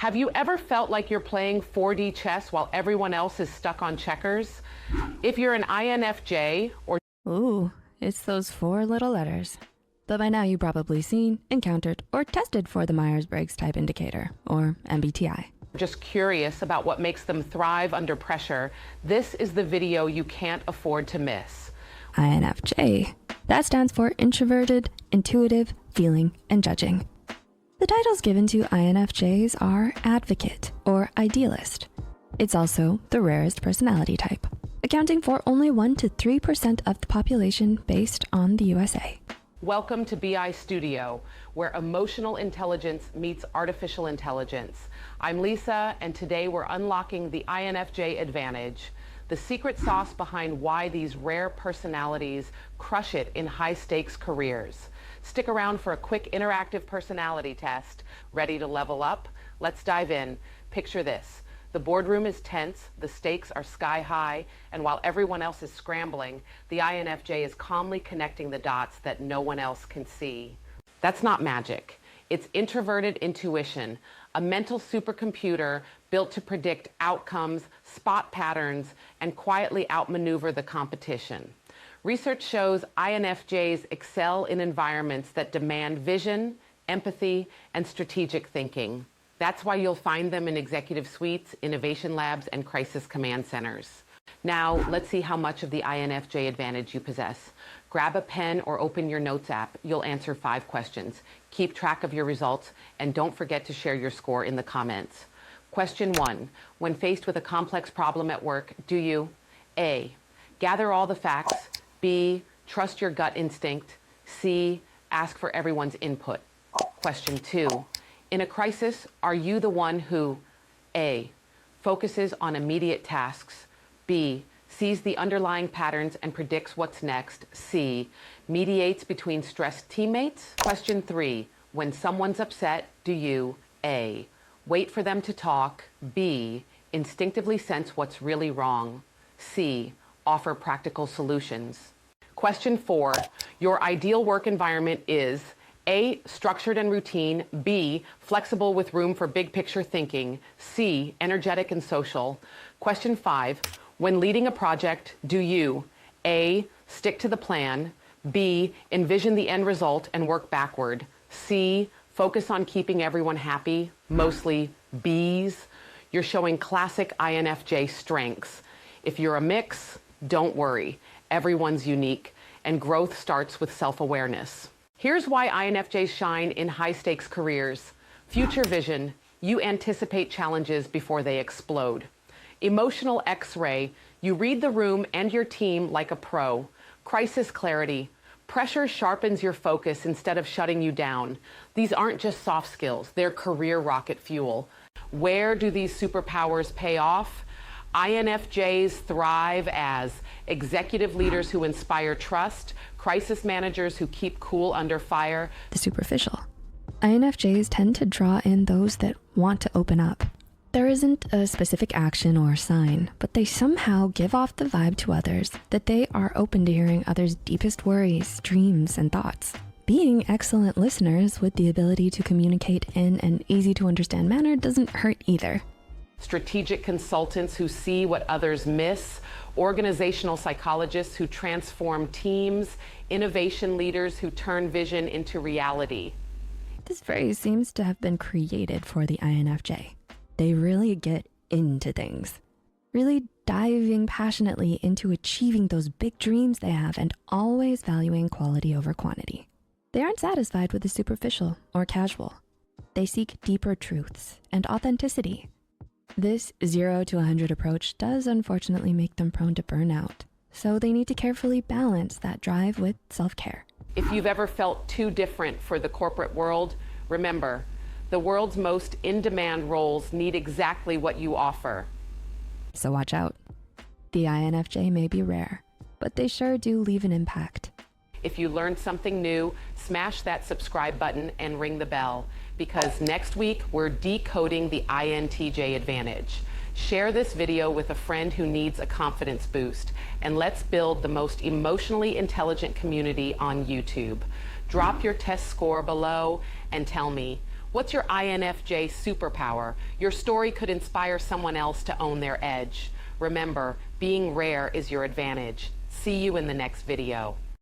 Have you ever felt like you're playing 4D chess while everyone else is stuck on checkers? If you're an INFJ or Ooh, it's those 4 little letters. But by now you've probably seen, encountered, or tested for the Myers-Briggs Type Indicator, or MBTI. just curious about what makes them thrive under pressure, this is the video you can't afford to miss. INFJ. That stands for Introverted, Intuitive, Feeling, and Judging. The titles given to INFJs are Advocate or Idealist. It's also the rarest personality type, accounting for only 1 to 3% of the population based on the USA. Welcome to BI Studio, where emotional intelligence meets artificial intelligence. I'm Lisa, and today we're unlocking the INFJ advantage, the secret sauce behind why these rare personalities crush it in high-stakes careers. Stick around for a quick interactive personality test. Ready to level up? Let's dive in. Picture this. The boardroom is tense, the stakes are sky high, and while everyone else is scrambling, the INFJ is calmly connecting the dots that no one else can see. That's not magic. It's introverted intuition, a mental supercomputer built to predict outcomes, spot patterns, and quietly outmaneuver the competition. Research shows INFJs excel in environments that demand vision, empathy, and strategic thinking. That's why you'll find them in executive suites, innovation labs, and crisis command centers. Now, let's see how much of the INFJ advantage you possess. Grab a pen or open your notes app. You'll answer 5 questions. Keep track of your results, and don't forget to share your score in the comments. Question 1. When faced with a complex problem at work, do you A. Gather all the facts, B. Trust your gut instinct, C. Ask for everyone's input? Question 2. In a crisis, are you the one who A. Focuses on immediate tasks, B. Sees the underlying patterns and predicts what's next, C. Mediates between stressed teammates? Question 3. When someone's upset, do you A. Wait for them to talk, B. Instinctively sense what's really wrong, C. Offer practical solutions? Question 4. Your ideal work environment is A. Structured and routine, B. Flexible with room for big picture thinking, C. Energetic and social. Question 5. When leading a project, do you A. Stick to the plan, B. Envision the end result and work backward, C. Focus on keeping everyone happy, mostly B's? You're showing classic INFJ strengths. If you're a mix, don't worry. Everyone's unique, and growth starts with self-awareness. Here's why INFJs shine in high-stakes careers. Future vision. You anticipate challenges before they explode. Emotional X-ray. You read the room and your team like a pro. Crisis clarity. Pressure sharpens your focus instead of shutting you down. These aren't just soft skills, they're career rocket fuel. Where do these superpowers pay off? INFJs thrive as executive leaders who inspire trust, crisis managers who keep cool under fire. The superficial. INFJs tend to draw in those that want to open up. There isn't a specific action or sign, but they somehow give off the vibe to others that they are open to hearing others' deepest worries, dreams, and thoughts. Being excellent listeners with the ability to communicate in an easy-to-understand manner doesn't hurt either. Strategic consultants who see what others miss, organizational psychologists who transform teams, innovation leaders who turn vision into reality. This phrase seems to have been created for the INFJ. They really get into things, really diving passionately into achieving those big dreams they have and always valuing quality over quantity. They aren't satisfied with the superficial or casual. They seek deeper truths and authenticity. This 0 to 100 approach does unfortunately make them prone to burnout, so they need to carefully balance that drive with self-care. If you've ever felt too different for the corporate world, remember, the world's most in-demand roles need exactly what you offer. So watch out. The INFJ may be rare, but they sure do leave an impact. If you learned something new, smash that subscribe button and ring the bell, because next week we're decoding the INTJ advantage. Share this video with a friend who needs a confidence boost, and let's build the most emotionally intelligent community on YouTube. Drop your test score below and tell me, What's your INFJ superpower? Your story could inspire someone else to own their edge. Remember, being rare is your advantage. See you in the next video.